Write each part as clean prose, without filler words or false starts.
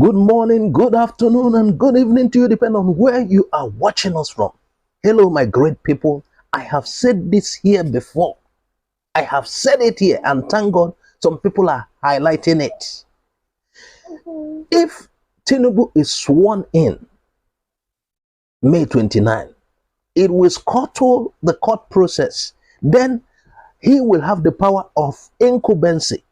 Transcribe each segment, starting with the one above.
Good morning, good afternoon, and good evening to you, depending on where you are watching us from. Hello, my great people. I have said this here before. I have said it here, and thank God some people are highlighting it. If Tinubu is sworn in May 29, it will scuttle the court process. Then he will have the power of incumbency,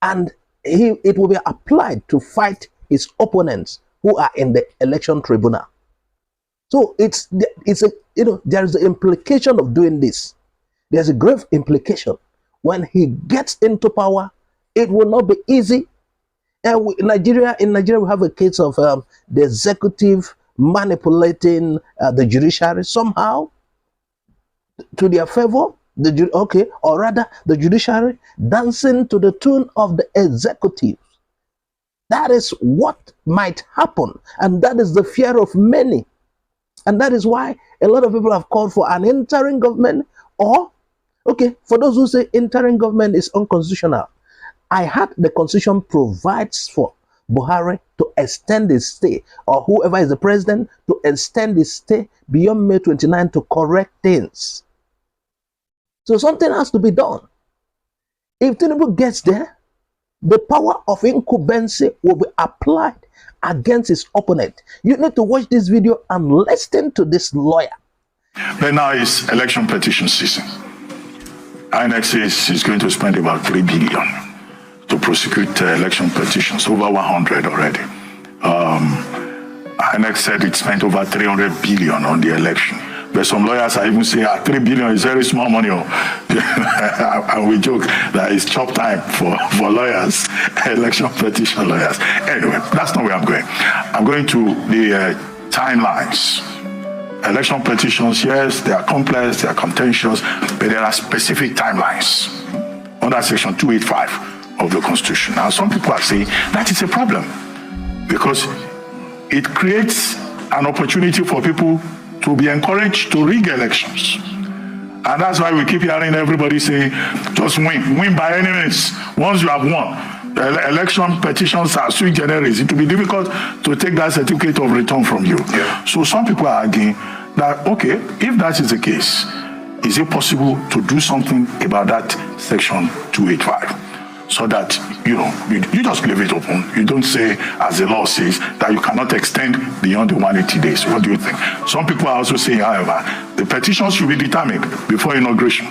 and it will be applied to fight his opponents who are in the election tribunal. So there is the implication of doing this. There's a grave implication. When he gets into power, it will not be easy. And in Nigeria, we have a case of the executive manipulating the judiciary somehow to their favor. Or rather, the judiciary dancing to the tune of the executive. That is what might happen, and that is the fear of many. And that is why a lot of people have called for an interim government, or, for those who say interim government is unconstitutional, I heard the constitution provides for Buhari to extend his stay, or whoever is the president, to extend his stay beyond May 29 to correct things. So something has to be done. If Tinubu gets there, the power of incumbency will be applied against his opponent. You need to watch this video and listen to this lawyer. But now it's election petition season. INEC says it's going to spend about 3 billion to prosecute election petitions, over 100 already. INEC said it spent over 300 billion on the election. But some lawyers are even saying 3 billion is very small money. And we joke that it's chop time for lawyers, election petition lawyers. Anyway, that's not where I'm going. I'm going to the timelines. Election petitions, yes, they are complex, they are contentious, but there are specific timelines under Section 285 of the Constitution. Now, some people are saying that is a problem because it creates an opportunity for people to be encouraged to rig elections. And that's why we keep hearing everybody say, just win by any means. Once you have won, the election petitions are sui generis. It will be difficult to take that certificate of return from you. Yeah. So some people are arguing that, if that is the case, is it possible to do something about that Section 285? So that, you just leave it open. You don't say, as the law says, that you cannot extend beyond the 180 days. What do you think? Some people are also saying, however, the petitions should be determined before inauguration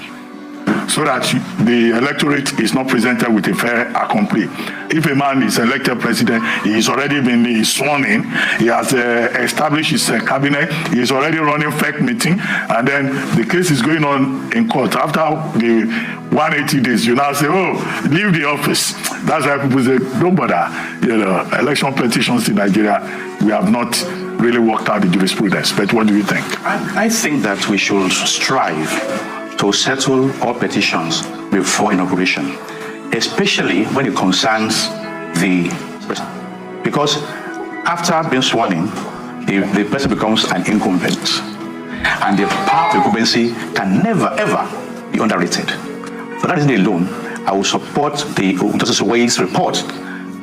so that the electorate is not presented with a fait accompli. If a man is elected president, he's already been sworn in, he has established his cabinet, he's already running fake meeting, and then the case is going on in court. After the 180 days, you now say, leave the office. That's why people say, don't bother. Election petitions in Nigeria, we have not really worked out the jurisprudence. But what do you think? I think that we should strive to settle all petitions before inauguration, especially when it concerns because after being sworn in, the person becomes an incumbent, and the power of incumbency can never ever be underrated. For that reason alone, I will support the Justice Way's report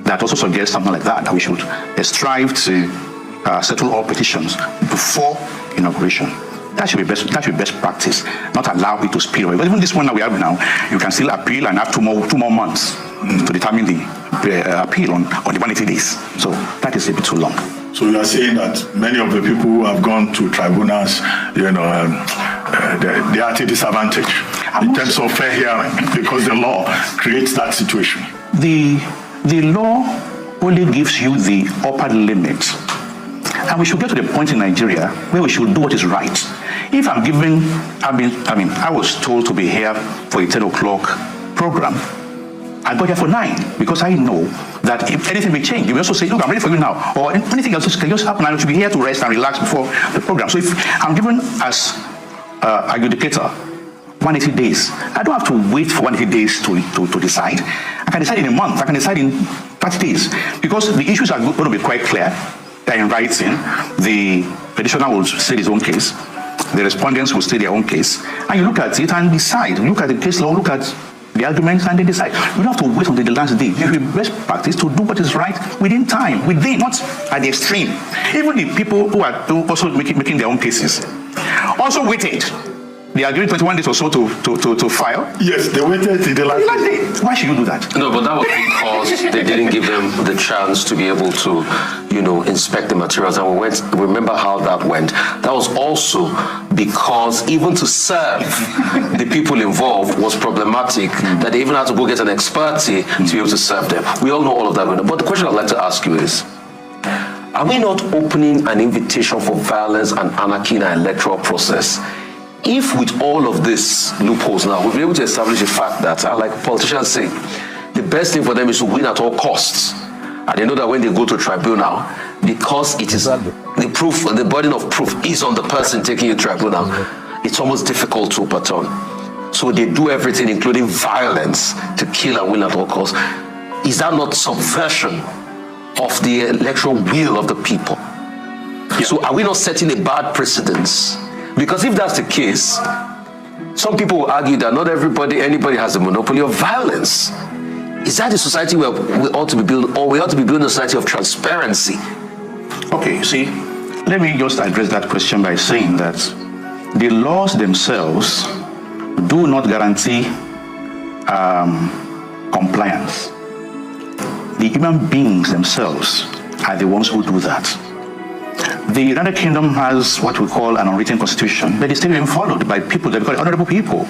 that also suggests something like that we should strive to settle all petitions before inauguration. That should be best practice, not allow it to spill away. But even this one that we have now, you can still appeal and have two more months to determine the appeal on the 180 days. So that is a bit too long. So you are saying that many of the people who have gone to tribunals, they are at a disadvantage in terms of fair hearing because the law creates that situation. The law only gives you the upper limit. And we should get to the point in Nigeria where we should do what is right. If I was told to be here for a 10 o'clock program. I got here for 9 because I know that if anything may change, you will also say, look, I'm ready for you now. Or anything else can just happen. I should be here to rest and relax before the program. So if I'm given as adjudicator 180 days, I don't have to wait for 180 days to decide. I can decide in a month. I can decide in 30 days. Because the issues are going to be quite clear. They're in writing. The petitioner will state his own case. The respondents will state their own case. And you look at it and decide. Look at the case law, look at the arguments, and they decide. You don't have to wait until the last day. It will be best practice to do what is right within time, not at the extreme. Even the people who are also making their own cases also waited. They are given 21 days or so to file. Yes, they waited till the last day. Why should you do that? No, but that was because they didn't give them the chance to be able to, inspect the materials. And remember how that went. That was also because even to serve the people involved was problematic, that they even had to go get an expertise to be able to serve them. We all know all of that. But the question I'd like to ask you is, are we not opening an invitation for violence and anarchy in our electoral process? If with all of these loopholes now, we'll be able to establish the fact that, like politicians say, the best thing for them is to win at all costs. And they know that when they go to tribunal, because it is the proof, the burden of proof is on the person taking a tribunal, it's almost difficult to overturn. So they do everything, including violence, to kill and win at all costs. Is that not subversion of the electoral will of the people? Yeah. So are we not setting a bad precedence? Because if that's the case, some people will argue that not anybody has a monopoly of violence. Is that the society where we ought to be building, or we ought to be building a society of transparency? Okay, see, let me just address that question by saying that the laws themselves do not guarantee compliance. The human beings themselves are the ones who do that. The United Kingdom has what we call an unwritten constitution, but it's still being followed by people that we call honorable people.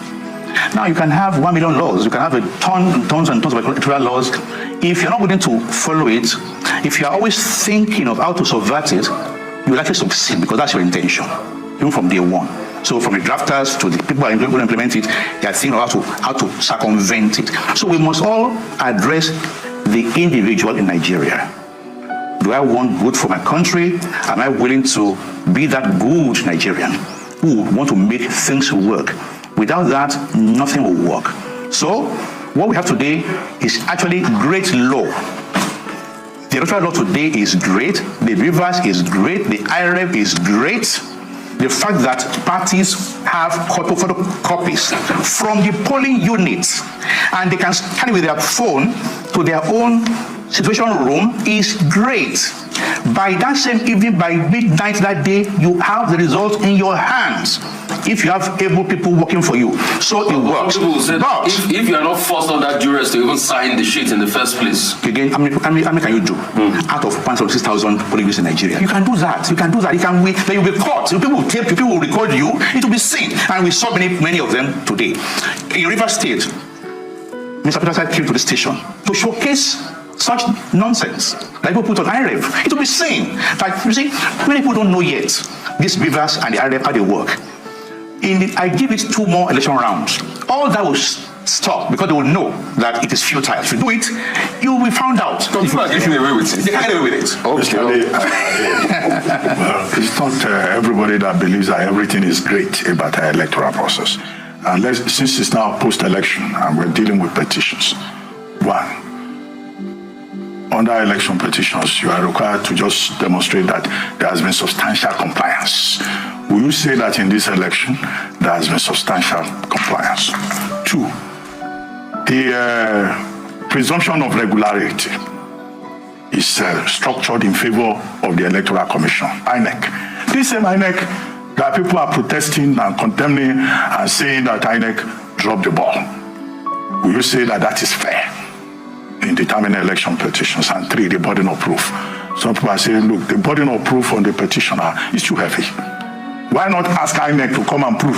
Now, you can have 1 million laws, you can have tons and tons of electoral laws. If you're not willing to follow it, if you're always thinking of how to subvert it, you will actually succeed, because that's your intention, even from day one. So from the drafters to the people who will implement it, they are thinking of how to circumvent it. So we must all address the individual in Nigeria. Do I want good for my country? Am I willing to be that good Nigerian who want to make things work? Without that, nothing will work. So what we have today is actually great law. The electoral law today is great. The reverse is great. The IRF is great. The fact that parties have photocopies from the polling units and they can scan it with their phone to their own situation room is great. By that same evening, by midnight that day, you have the result in your hands. If you have able people working for you, so it works. But if you are not forced on that duress to even sign the sheet in the first place, again, how many can you do? Out of 6,000 polling units in Nigeria, you can do that. You can do that. You can wait. Then you'll be caught. People will tape. People will record you. It will be seen, and we saw many of them today. In Rivers State, Mr. Peter came to the station to showcase such nonsense that people put on IRF. It will be seen. Like, you see, many people don't know yet these rivers and the IRF, how they work. I give it 2 more election rounds. All that will stop, because they will know that it is futile. If you do it, you will be found out. People are getting away with it. They can get away with it. Okay. It's not everybody that believes that everything is great about our electoral process. And since it's now post-election and we're dealing with petitions, one, under election petitions, you are required to just demonstrate that there has been substantial compliance. Will you say that in this election, there has been substantial compliance? 2, the presumption of regularity is structured in favor of the Electoral Commission, INEC. This same INEC that people are protesting and condemning and saying that INEC dropped the ball. Will you say that that is fair in determining election petitions? And 3, the burden of proof. Some people are saying, look, the burden of proof on the petitioner is too heavy. Why not ask INEC to come and prove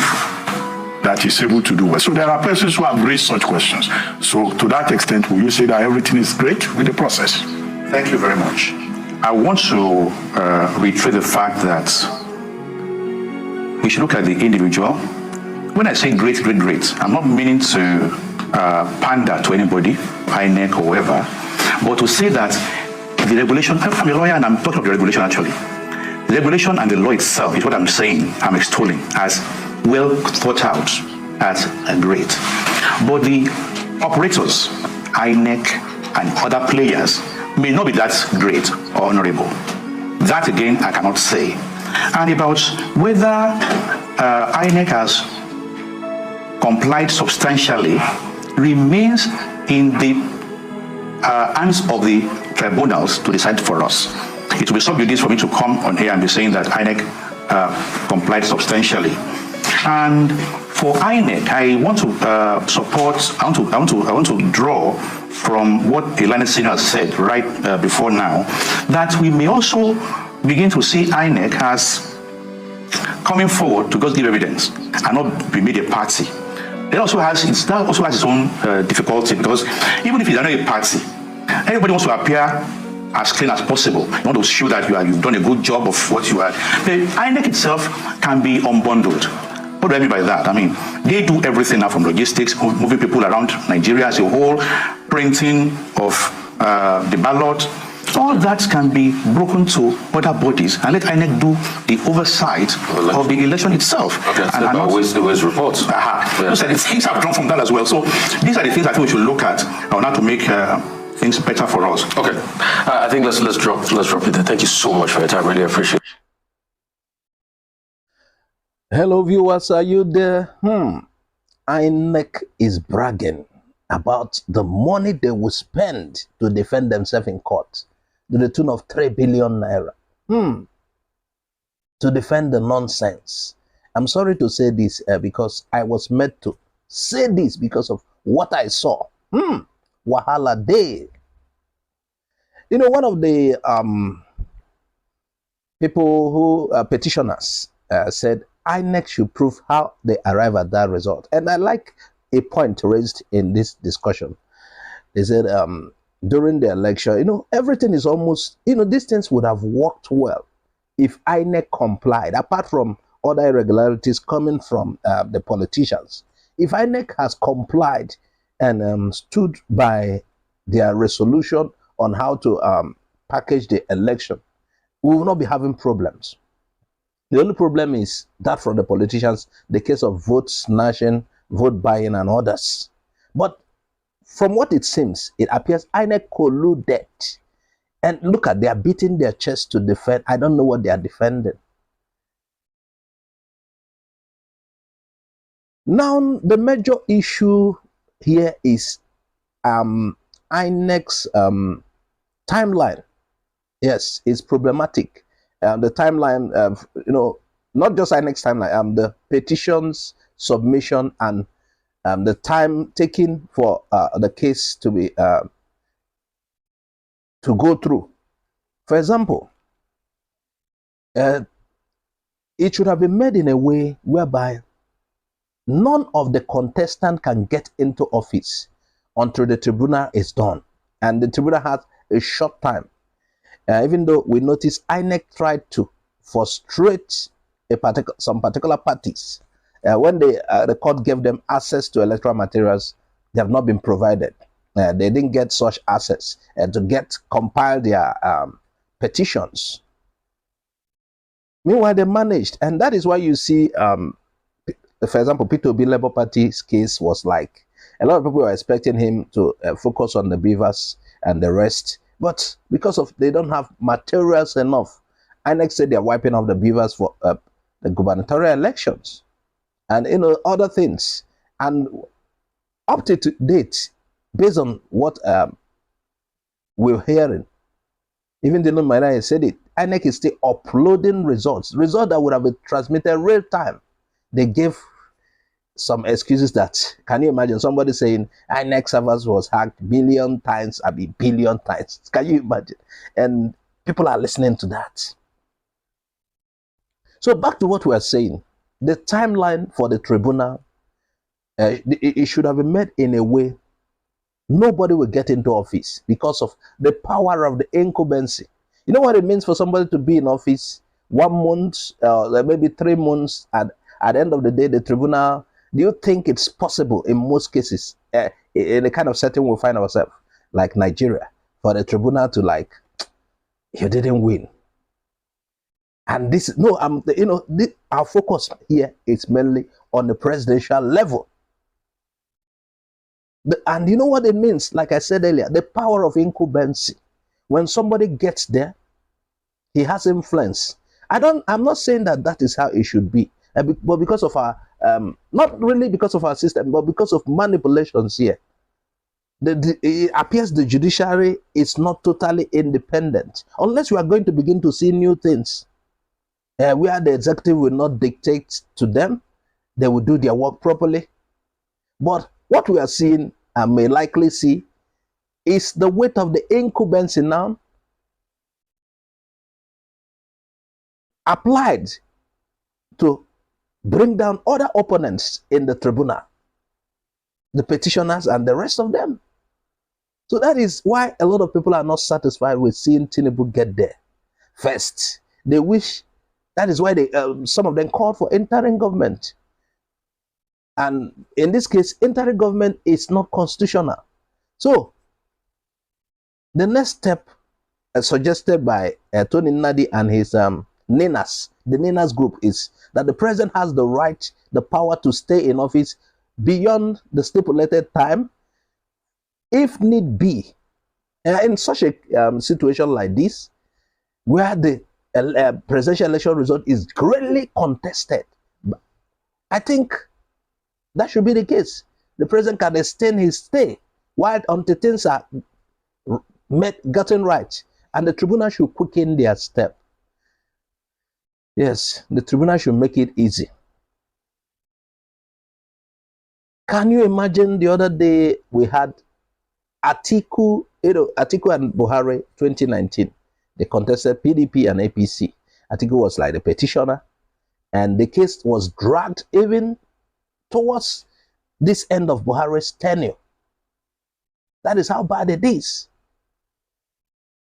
that he's able to do well? So there are persons who have raised such questions. So to that extent, will you say that everything is great with the process? Thank you very much. I want to reiterate the fact that we should look at the individual. When I say great, I'm not meaning to pander to anybody, INEC or whoever, but to say that the regulation, I'm a lawyer and I'm talking about the regulation actually. The regulation and the law itself is what I'm saying, I'm extolling as well thought out, as great. But the operators, INEC and other players, may not be that great or honorable. That again, I cannot say. And about whether INEC has complied substantially remains in the hands of the tribunals to decide for us. It will be sub judice for me to come on here and be saying that INEC complied substantially. And for INEC, I want to support. I want to draw from what Elena Senior has said right before now, that we may also begin to see INEC as coming forward to just give evidence and not be made a party. That also has its own difficulty, because even if it's not a party, everybody wants to appear as clean as possible. You want to show that you've done a good job of what you are. The INEC itself can be unbundled. What do I mean by that? I mean, they do everything now, from logistics, moving people around Nigeria as a whole, printing of the ballot. All that can be broken to other bodies and let INEC do the oversight of the election itself. Okay, and not always reports. Those are the things I've drawn from that as well. So these are the things I think we should look at in order to make things better for us. Okay, I think let's drop it there. Thank you so much for your time. Really appreciate it. Hello viewers, are you there? INEC is bragging about the money they will spend to defend themselves in court, to the tune of 3 billion naira. To defend the nonsense. I'm sorry to say this because I was meant to say this because of what I saw. Wahala day. You know, one of the people who petitioners said INEC should prove how they arrive at that result. And I like a point raised in this discussion. They said during the election, you know, everything is almost, you know, these things would have worked well if INEC complied, apart from other irregularities coming from the politicians. If INEC has complied and stood by their resolution on how to package the election, we will not be having problems. The only problem is that from the politicians, the case of vote snatching, vote buying, and others. But from what it seems, it appears INEC colluded. And look at, they are beating their chest to defend. I don't know what they are defending. Now, the major issue here is INEC's timeline. Yes, it's problematic. The timeline, you know, not just INEC's timeline, the petitions, submission, and the time taken for the case to be to go through. For example, it should have been made in a way whereby none of the contestants can get into office until the tribunal is done, and the tribunal has a short time. Even though we notice INEC tried to frustrate some particular parties. When the court gave them access to electoral materials, they have not been provided. They didn't get such access to compile their petitions. Meanwhile, they managed, and that is why you see, for example, P2B Labour Party's case was like, a lot of people were expecting him to focus on the beavers and the rest. But because of they don't have materials enough, INEC said they're wiping off the beavers for the gubernatorial elections and, you know, other things. And up to date, based on what we're hearing, even the Lumina said it, INEC is still uploading results that would have been transmitted real time. They gave some excuses that, can you imagine somebody saying INEC servers was hacked billion times, billion times? Can you imagine? And people are listening to that. So back to what we are saying, the timeline for the tribunal, it should have been made in a way nobody will get into office because of the power of the incumbency. You know what it means for somebody to be in office 1 month, maybe 3 months, at the end of the day, the tribunal. Do you think it's possible in most cases, in the kind of setting we'll find ourselves, like Nigeria, for the tribunal to like, you didn't win? And this, no, you know, our focus here is mainly on the presidential level. And you know what it means? Like I said earlier, the power of incumbency. When somebody gets there, he has influence. I'm not saying that is how it should be, but because of our not really because of our system, but because of manipulations here. It appears the judiciary is not totally independent, unless we are going to begin to see new things where the executive will not dictate to them. They will do their work properly. But what we are seeing and may likely see is the weight of the incumbency now applied to bring down other opponents in the tribunal, the petitioners and the rest of them. So that is why a lot of people are not satisfied with seeing Tinubu get there first. They wish, that is why they, some of them called for interim government. And in this case, interim government is not constitutional. So the next step suggested by Tony Nnadi and his NINAS, the NINAS group, is that the president has the right, the power to stay in office beyond the stipulated time, if need be. In such a situation like this, where the presidential election result is greatly contested, I think that should be the case. The president can extend his stay while until things are gotten right, and the tribunal should quicken their step. Yes, the tribunal should make it easy. Can you imagine the other day we had Atiku, Atiku and Buhari 2019. They contested PDP and APC. Atiku was like the petitioner, and the case was dragged even towards this end of Buhari's tenure. That is how bad it is.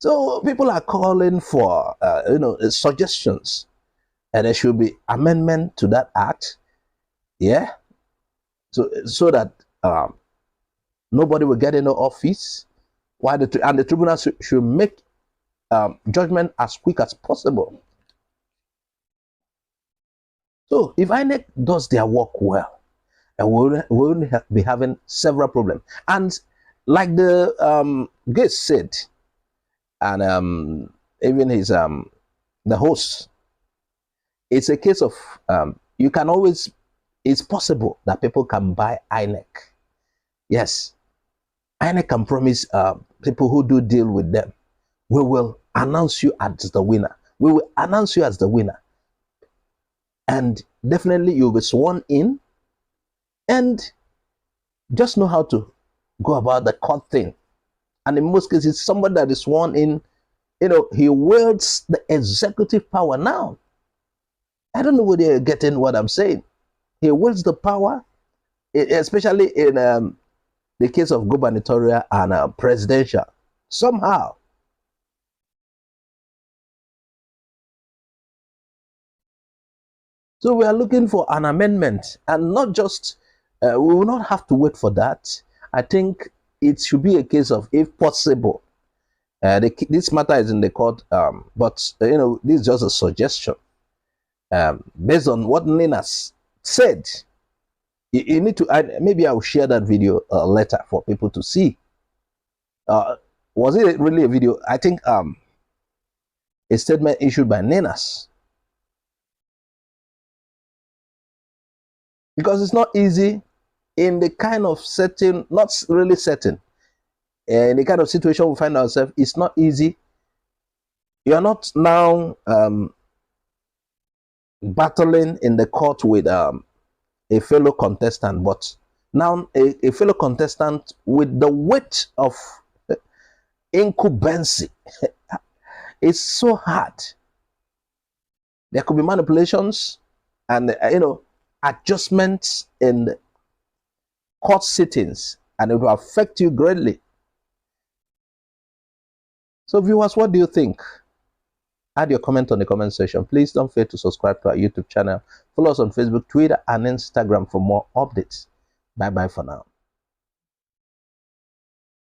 So people are calling for suggestions, and there should be amendment to that act, yeah, so that nobody will get into office, while the tribunal should make judgment as quick as possible. So if INEC does their work well, and we won't be having several problems. And like the Gates said, and even his the host, it's a case of you can always, it's possible that people can buy INEC. Yes, INEC can promise people who do deal with them, we will announce you as the winner. We will announce you as the winner. And definitely you'll be sworn in, and just know how to go about the court thing. And in most cases, somebody that is sworn in, he wields the executive power now. I don't know whether you're getting what I'm saying. He wields the power, especially in the case of gubernatorial and presidential, somehow. So we are looking for an amendment, and not just, we will not have to wait for that. I think it should be a case of, if possible, this matter is in the court, but this is just a suggestion. Based on what Ninas said, you need to, maybe I will share that video later for people to see. Was it really a video? I think a statement issued by Ninas. Because it's not easy in the kind of setting, not really setting, in the kind of situation we find ourselves, it's not easy. You are not now battling in the court with a fellow contestant, but now a fellow contestant with the weight of incumbency. It's so hard. There could be manipulations and adjustments in the court sittings, and it will affect you greatly. So viewers, what do you think? Add your comment on the comment section. Please don't forget to subscribe to our YouTube channel. Follow us on Facebook, Twitter, and Instagram for more updates. Bye bye for now.